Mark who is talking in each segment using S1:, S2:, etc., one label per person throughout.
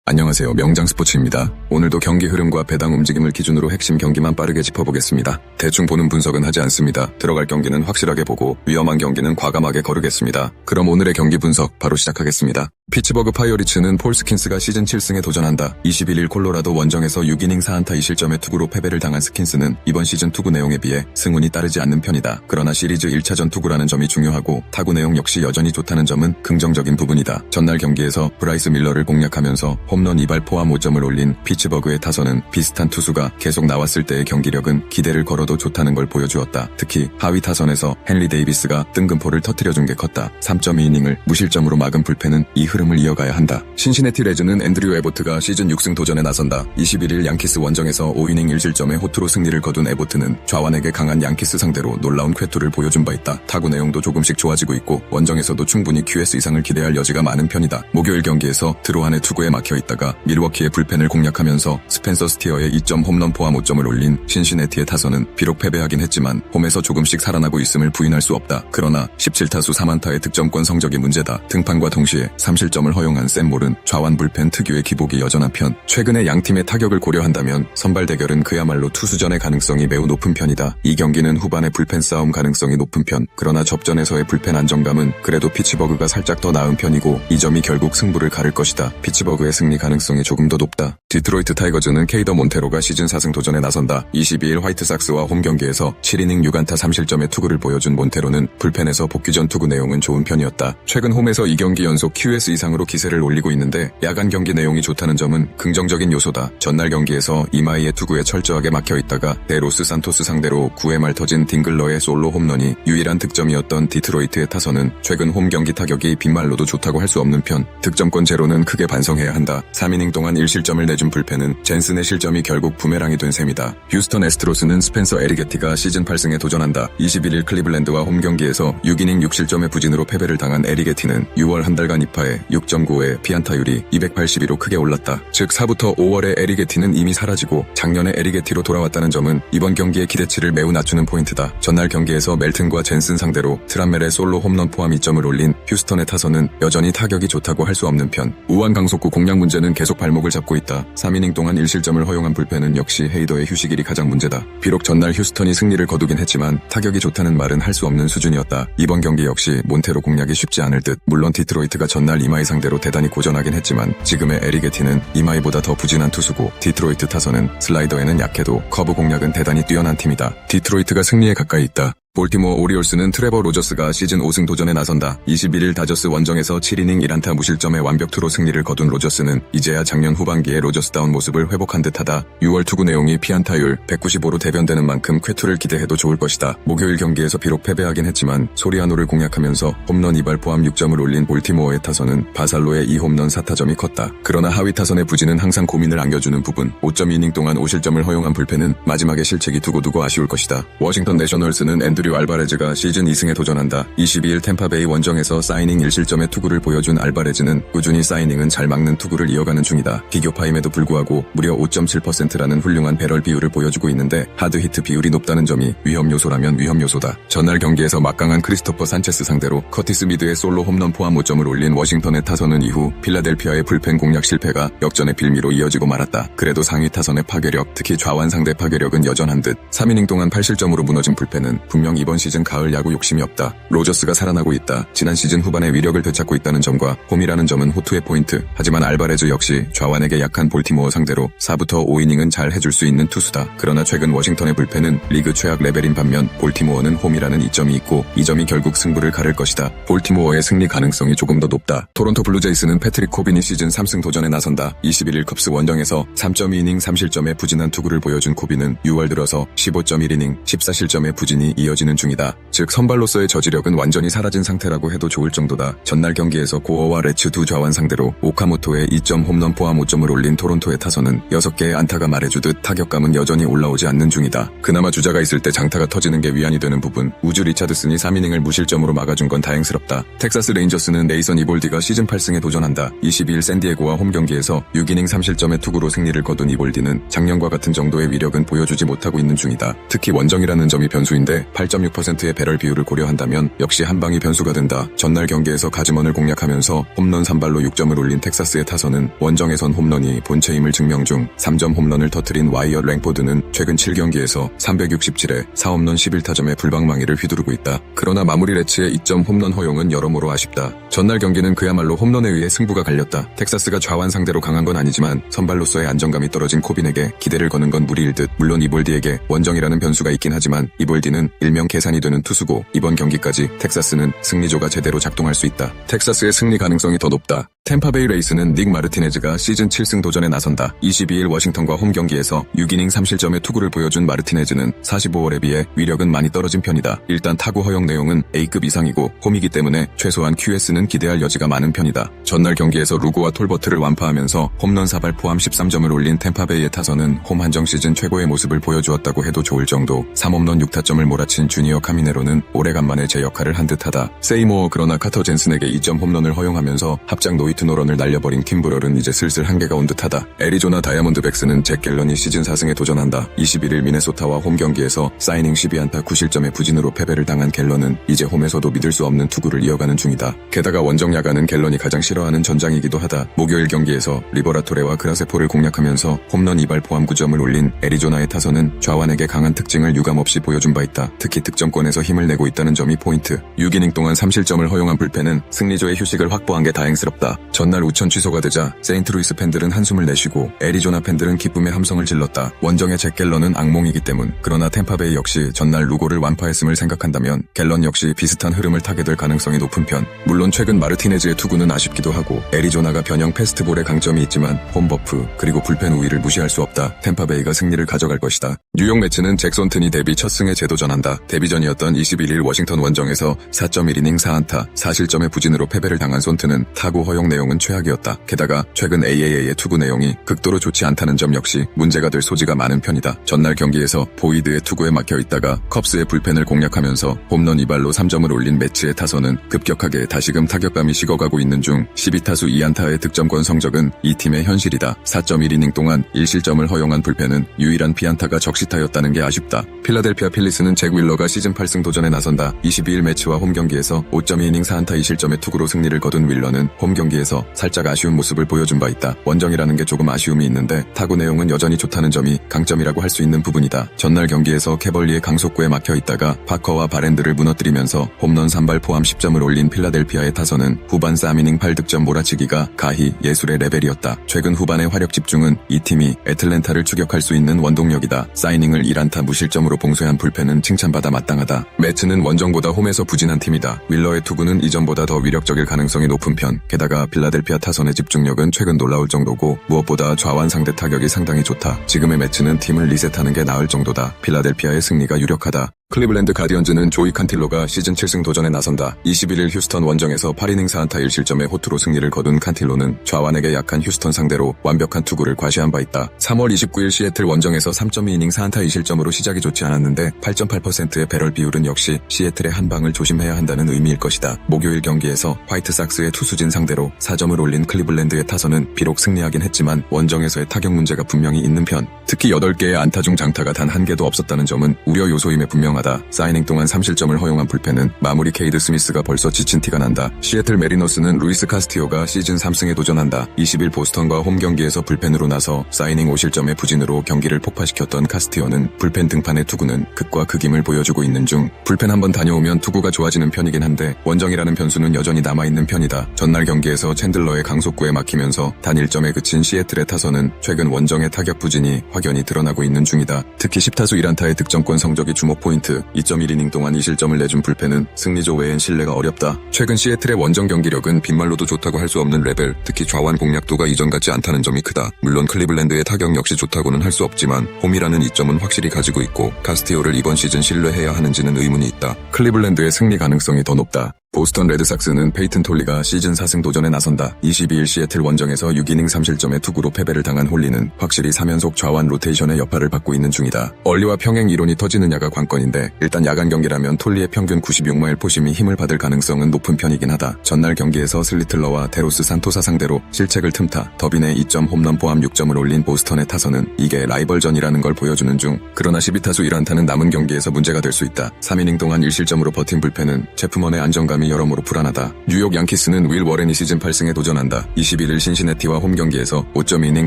S1: 안녕하세요. 명장스포츠입니다. 오늘도 경기 흐름과 배당 움직임을 기준으로 핵심 경기만 빠르게 짚어보겠습니다. 대충 보는 분석은 하지 않습니다. 들어갈 경기는 확실하게 보고 위험한 경기는 과감하게 거르겠습니다. 그럼 오늘의 경기 분석 바로 시작하겠습니다. 피츠버그 파이어리츠는 폴 스킨스가 시즌 7승에 도전한다. 21일 콜로라도 원정에서 6이닝 4안타 2실점의 투구로 패배를 당한 스킨스는 이번 시즌 투구 내용에 비해 승운이 따르지 않는 편이다. 그러나 시리즈 1차전 투구라는 점이 중요하고 타구 내용 역시 여전히 좋다는 점은 긍정적인 부분이다. 전날 경기에서 브라이스 밀러를 공략하면서 홈런 2발 포함 5점을 올린 피츠버그의 타선은 비슷한 투수가 계속 나왔을 때의 경기력은 기대를 걸어도 좋다는 걸 보여주었다. 특히 하위 타선에서 헨리 데이비스가 뜬금포를 터뜨려준 게 컸다. 3.2이닝을 무실점으로 막은 불펜은 이 흐름을 이어가야 한다. 신시내티 레즈는 앤드류 에보트가 시즌 6승 도전에 나선다. 21일 양키스 원정에서 5이닝 1실점의 호투로 승리를 거둔 에보트는 좌완에게 강한 양키스 상대로 놀라운 쾌투를 보여준 바 있다. 타구 내용도 조금씩 좋아지고 있고 원정에서도 충분히 QS 이상을 기대할 여지가 많은 편이다. 목요일 경기에서 드로한의 투구에 막혀있다가 밀워키의 불펜을 공략하면서 스펜서 스티어의 2점 홈런 포함 5점을 올린 신시내티의 타선은 비록 패배하긴 했지만 홈에서 조금씩 살아나고 있음을 부인할 수 없다. 그러나 17타수 3안타의 득점권 성적이 문제다. 등판과 동시에 3실점을 허용한 샘 몰은 좌완 불펜 특유의 기복이 여전한 편. 최근에 양팀의 타격을 고려한다면 선발 대결은 그야말로 투수전의 가능성이 매우 높은 편이다. 이 경기는 후반의 불펜 싸움 가능성이 높은 편. 그러나 접전에서의 불펜 안정감은 그래도 피츠버그가 살짝 더 나은 편이고 이 점이 결국 승부를 가를 것이다. 피츠버그의 승리 가능성이 조금 더 높다. 디트로이트 타이거즈는 케이더 몬테로가 시즌 4승 도전에 나선다. 22일 화이트삭스와 홈 경기에서 7이닝 6안타 3실점의 투구를 보여준 몬테로는 불펜에서 복귀 전 투구 내용은 좋은 편이었다. 최근 홈에서 2경기 연속 QS 이상으로 기세를 올리고 있는데 야간 경기 내용이 좋다는 점은 긍정적인 요소다. 전날 경기에서 이마이의 투구에 철저하게 막혀있다가 데로스 산토스 상대로 9회 말 터진 딩글러의 솔로 홈런이 유일한 득점이었던 디트로이트의 타선은 최근 홈 경기 타격이 빈말로도 좋다고 할 수 없는 편. 득점권 제로는 크게 반성해야 한다. 3이닝 동안 1실점을 내준 불펜은 젠슨의 실점이 결국 부메랑이 된 셈이다. 휴스턴 애스트로스는 스펜서 에리게티가 시즌 8승에 도전한다. 21일 클리블랜드와 홈 경기에서 6이닝 6실점의 부진으로 패배를 당한 에리게티는 6월 한 달간 2파에 6.95의 피안타율이 282로 크게 올랐다. 즉 4부터 5월의 에리게티는 이미 사라지고 작년의 에리게티로 돌아왔다는 점은 이번 경기의 기대치를 매우 낮추는 포인트다. 전날 경기에서 멜튼과 젠슨 상대로 트란멜의 솔로 홈런 포함 2점을 올린 휴스턴의 타선은 여전히 타격이 좋다고 할 수 없는 편. 우완 강속구 공략 문제는 계속 발목을 잡고 있다. 3이닝 동안 1실점을 허용한 불펜은 역시 헤이더의 휴식일이 가장 문제다. 비록 전날 휴스턴이 승리를 거두긴 했지만 타격이 좋다는 말은 할 수 없는 수준이었다. 이번 경기 역시 몬테로 공략이 쉽지 않을 듯. 물론 디트로이트가 전날 이마이 상대로 대단히 고전하긴 했지만 지금의 에리게티는 이마이보다 더 부진한 투수고 디트로이트 타선은 슬라이더에는 약해도 커브 공략은 대단히 뛰어난 팀이다. 디트로이트가 승리에 가까이 있다. 볼티모어 오리올스는 트레버 로저스가 시즌 5승 도전에 나선다. 21일 다저스 원정에서 7이닝 1안타 무실점의 완벽투로 승리를 거둔 로저스는 이제야 작년 후반기에 로저스다운 모습을 회복한 듯하다. 6월 투구 내용이 피안타율 195로 대변되는 만큼 쾌투를 기대해도 좋을 것이다. 목요일 경기에서 비록 패배하긴 했지만 소리아노를 공략하면서 홈런 2발 포함 6점을 올린 볼티모어의 타선은 바살로의 2홈런 4타점이 컸다. 그러나 하위 타선의 부진은 항상 고민을 안겨주는 부분. 5.2이닝 동안 5실점을 허용한 불펜은 마지막에 실책이 두고두고 아쉬울 것이다. 워싱턴 내셔널스는 앤드류 알바레즈가 시즌 2승에 도전한다. 22일 템파베이 원정에서 사이닝 1실점의 투구를 보여준 알바레즈는 꾸준히 사이닝은 잘 막는 투구를 이어가는 중이다. 비교파임에도 불구하고 무려 5.7%라는 훌륭한 배럴 비율을 보여주고 있는데 하드 히트 비율이 높다는 점이 위험 요소라면 위험 요소다. 전날 경기에서 막강한 크리스토퍼 산체스 상대로 커티스 미드의 솔로 홈런 포함 5점을 올린 워싱턴의 타선은 이후 필라델피아의 불펜 공략 실패가 역전의 빌미로 이어지고 말았다. 그래도 상위 타선의 파괴력, 특히 좌완 상대 파괴력은 여전한 듯. 3이닝 동안 8실점으로 무너진 불펜은 분명 이번 시즌 가을 야구 욕심이 없다. 로저스가 살아나고 있다. 지난 시즌 후반에 위력을 되찾고 있다는 점과 홈이라는 점은 호투의 포인트. 하지만 알바레즈 역시 좌완에게 약한 볼티모어 상대로 4부터 5이닝은 잘 해줄 수 있는 투수다. 그러나 최근 워싱턴의 불펜은 리그 최악 레벨인 반면 볼티모어는 홈이라는 이점이 있고 이 점이 결국 승부를 가를 것이다. 볼티모어의 승리 가능성이 조금 더 높다. 토론토 블루제이스는 패트릭 코빈이 시즌 3승 도전에 나선다. 21일 컵스 원정에서 3.2이닝 3실점의 부진한 투구를 보여준 코빈은 6월 들어서 15.1이닝 14실점의 부진이 이어지는 중이다. 즉 선발로서의 저지력은 완전히 사라진 상태라고 해도 좋을 정도다. 전날 경기에서 고어와 레츠 두 좌완 상대로 오카모토의 2점 홈런 포함 5점을 올린 토론토의 타선은 6개의 안타가 말해주듯 타격감은 여전히 올라오지 않는 중이다. 그나마 주자가 있을 때 장타가 터지는 게 위안이 되는 부분. 우주 리차드슨이 3이닝을 무실점으로 막아준 건 다행스럽다. 텍사스 레인저스는 네이선 이볼디가 시즌 8승에 도전한다. 22일 샌디에고와 홈 경기에서 6이닝 3실점의 투구로 승리를 거둔 이볼디는 작년과 같은 정도의 위력은 보여주지 못하고 있는 중이다. 특히 원정이라는 점이 변수인데 8. 4.6%의 배럴 비율을 고려한다면 역시 한방이 변수가 된다. 전날 경기에서 가즈먼을 공략하면서 홈런 3발로 6점을 올린 텍사스의 타선은 원정에선 홈런이 본체임을 증명 중 3점 홈런을 터뜨린 와이어 랭포드는 최근 7경기에서 367에 4홈런 11타점의 불방망이를 휘두르고 있다. 그러나 마무리 레츠의 2점 홈런 허용은 여러모로 아쉽다. 전날 경기는 그야말로 홈런에 의해 승부가 갈렸다. 텍사스가 좌완 상대로 강한 건 아니지만 선발로서의 안정감이 떨어진 코빈에게 기대를 거는 건 무리일 듯. 물론 이볼디에게 원정이라는 변수가 있긴 하지만 이볼디는 일명 계산이 되는 투수고 이번 경기까지 텍사스는 승리조가 제대로 작동할 수 있다. 텍사스의 승리 가능성이 더 높다. 템파베이 레이스는 닉 마르티네즈가 시즌 7승 도전에 나선다. 22일 워싱턴과 홈 경기에서 6이닝 3실점의 투구를 보여준 마르티네즈는 45홀에 비해 위력은 많이 떨어진 편이다. 일단 타구 허용 내용은 A급 이상이고 홈이기 때문에 최소한 QS는 기대할 여지가 많은 편이다. 전날 경기에서 루고와 톨버트를 완파하면서 홈런 4발 포함 13점을 올린 템파베이의 타선은 홈 한정 시즌 최고의 모습을 보여주었다고 해도 좋을 정도. 3홈런 6타점을 몰아친 주니어 카미네로는 오래간만에 제 역할을 한 듯하다. 세이모어 그러나 카터 젠슨에게 2점 홈런을 허용하면서 합작 노히트노런을 날려버린 킴브럴은 이제 슬슬 한계가 온 듯하다. 애리조나 다이아몬드백스는 잭 갤런이 시즌 4승에 도전한다. 21일 미네소타와 홈 경기에서 사이닝 12안타 9실점의 부진으로 패배를 당한 갤런은 이제 홈에서도 믿을 수 없는 투구를 이어가는 중이다. 게다가 원정 야간은 갤런이 가장 싫어하는 전장이기도 하다. 목요일 경기에서 리버라토레와 그라세포를 공략하면서 홈런 2발 포함 9점을 올린 애리조나의 타선은 좌완에게 강한 특징을 유감없이 보여준 바 있다. 특히 득점권에서 힘을 내고 있다는 점이 포인트. 6이닝 동안 3실점을 허용한 불펜은 승리조의 휴식을 확보한 게 다행스럽다. 전날 우천 취소가 되자 세인트루이스 팬들은 한숨을 내쉬고 애리조나 팬들은 기쁨의 함성을 질렀다. 원정의 잭 갤런은 악몽이기 때문. 그러나 템파베이 역시 전날 루고를 완파했음을 생각한다면 갤런 역시 비슷한 흐름을 타게 될 가능성이 높은 편. 물론 최근 마르티네즈의 투구는 아쉽기도 하고 애리조나가 변형 패스트볼의 강점이 있지만 홈버프 그리고 불펜 우위를 무시할 수 없다. 템파베이가 승리를 가져갈 것이다. 뉴욕 매츠는 잭손튼이 데뷔 첫 승에 재도전한다. 데뷔전이었던 21일 워싱턴 원정에서 4.1이닝 4안타 4실점의 부진으로 패배를 당한 손튼은 타구 허용 내용은 최악이었다. 게다가 최근 AAA의 투구 내용이 극도로 좋지 않다는 점 역시 문제가 될 소지가 많은 편이다. 전날 경기에서 보이드의 투구에 막혀 있다가 컵스의 불펜을 공략하면서 홈런 2발로 3점을 올린 매츠의 타선은 급격하게 다시금 타격감이 식어가고 있는 중 12타수 2안타의 득점권 성적은 이 팀의 현실이다. 4.1이닝 동안 1실점을 허용한 불펜은 유일한 피안타가 적시타였다는 게 아쉽다. 필라델피아 필리스는 잭 윌러가 시즌 8승 도전에 나선다. 22일 매치와 홈 경기에서 5.2이닝 4안타 2실점의 투구로 승리를 거둔 윌러는 홈 경기에서 살짝 아쉬운 모습을 보여준 바 있다. 원정이라는 게 조금 아쉬움이 있는데 타구 내용은 여전히 좋다는 점이 강점이라고 할 수 있는 부분이다. 전날 경기에서 캐벌리의 강속구에 막혀 있다가 파커와 바랜드를 무너뜨리면서 홈런 3발 포함 10점을 올린 필라델피아의 타선은 후반 3이닝 8득점 몰아치기가 가히 예술의 레벨이었다. 최근 후반의 화력 집중은 이 팀이 애틀랜타를 추격할 수 있는 원동력이다. 사이닝을 1안타 무실점으로 봉쇄한 불펜은 칭찬받아 마땅하다. 매츠는 원정보다 홈에서 부진한 팀이다. 윌러의 투구는 이전보다 더 위력적일 가능성이 높은 편. 게다가 필라델피아 타선의 집중력은 최근 놀라울 정도고 무엇보다 좌완 상대 타격이 상당히 좋다. 지금의 매치는 팀을 리셋하는 게 나을 정도다. 필라델피아의 승리가 유력하다. 클리블랜드 가디언즈는 조이 칸틸로가 시즌 7승 도전에 나선다. 21일 휴스턴 원정에서 8이닝 4안타 1실점의 호투로 승리를 거둔 칸틸로는 좌완에게 약한 휴스턴 상대로 완벽한 투구를 과시한 바 있다. 3월 29일 시애틀 원정에서 3.2이닝 4안타 2실점으로 시작이 좋지 않았는데 8.8%의 배럴 비율은 역시 시애틀의 한 방을 조심해야 한다는 의미일 것이다. 목요일 경기에서 화이트삭스의 투수진 상대로 4점을 올린 클리블랜드의 타선은 비록 승리하긴 했지만 원정에서의 타격 문제가 분명히 있는 편. 특히 8개의 안타 중 장타가 단 1개도 없었다는 점은 우려 요소임에 분명하다. 사이닝 동안 3실점을 허용한 불펜은 마무리 케이드 스미스가 벌써 지친 티가 난다. 시애틀 메리너스는 루이스 카스티오가 시즌 3승에 도전한다. 20일 보스턴과 홈 경기에서 불펜으로 나서 사이닝 5실점의 부진으로 경기를 폭파시켰던 카스티오는 불펜 등판의 투구는 극과 극임을 보여주고 있는 중 불펜 한번 다녀오면 투구가 좋아지는 편이긴 한데 원정이라는 변수는 여전히 남아있는 편이다. 전날 경기에서 챈들러의 강속구에 막히면서 단 1점에 그친 시애틀의 타선은 최근 원정의 타격 부진이 확연히 드러나고 있는 중이다. 특히 10타수 1안타의 득점권 성적이 주목 포인트. 2.1이닝 동안 2실점을 내준 불펜은 승리조 외엔 신뢰가 어렵다. 최근 시애틀의 원정 경기력은 빗말로도 좋다고 할 수 없는 레벨, 특히 좌완 공략도가 이전 같지 않다는 점이 크다. 물론 클리블랜드의 타격 역시 좋다고는 할 수 없지만 홈이라는 이점은 확실히 가지고 있고 카스티오를 이번 시즌 신뢰해야 하는지는 의문이 있다. 클리블랜드의 승리 가능성이 더 높다. 보스턴 레드삭스는 페이튼 톨리가 시즌 4승 도전에 나선다. 22일 시애틀 원정에서 6이닝 3실점의 투구로 패배를 당한 홀리는 확실히 3연속 좌완 로테이션의 여파를 받고 있는 중이다. 얼리와 평행 이론이 터지느냐가 관건인데 일단 야간 경기라면 톨리의 평균 96마일 포심이 힘을 받을 가능성은 높은 편이긴 하다. 전날 경기에서 슬리틀러와 데로스 산토사 상대로 실책을 틈타 더빈의 2점 홈런 포함 6점을 올린 보스턴의 타선은 이게 라이벌전이라는 걸 보여주는 중. 그러나 12타수 1안타는 남은 경기에서 문제가 될 수 있다. 3이닝 동안 1실점으로 버틴 불펜은 제프먼의 안정감이 여러모로 불안하다. 뉴욕 양키스는 윌 워렌이 시즌 8승에 도전한다. 21일 신시내티와 홈 경기에서 5.2이닝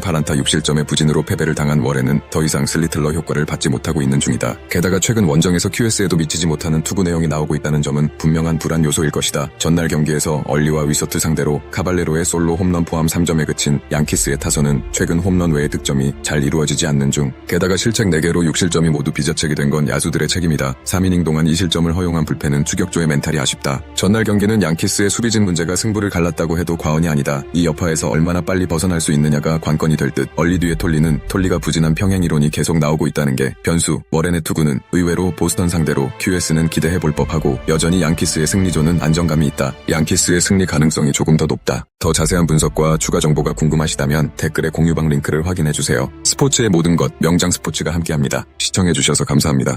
S1: 8안타 6실점의 부진으로 패배를 당한 워렌은 더 이상 슬리틀러 효과를 받지 못하고 있는 중이다. 게다가 최근 원정에서 QS에도 미치지 못하는 투구 내용이 나오고 있다는 점은 분명한 불안 요소일 것이다. 전날 경기에서 얼리와 위서트 상대로 카발레로의 솔로 홈런 포함 3점에 그친 양키스의 타선은 최근 홈런 외의 득점이 잘 이루어지지 않는 중. 게다가 실책 4개로 6실점이 모두 비자책이 된 건 야수들의 책임이다. 3이닝 동안 2실점을 허용한 불펜은 추격조의 멘탈이 아쉽다. 전날 경기는 양키스의 수비진 문제가 승부를 갈랐다고 해도 과언이 아니다. 이 여파에서 얼마나 빨리 벗어날 수 있느냐가 관건이 될 듯. 얼리 뒤에 톨리가 부진한 평행 이론이 계속 나오고 있다는 게 변수. 워렌의 투구는 의외로 보스턴 상대로 QS는 기대해볼 법하고 여전히 양키스의 승리조는 안정감이 있다. 양키스의 승리 가능성이 조금 더 높다. 더 자세한 분석과 추가 정보가 궁금하시다면 댓글에 공유방 링크를 확인해주세요. 스포츠의 모든 것 명장 스포츠가 함께합니다. 시청해주셔서 감사합니다.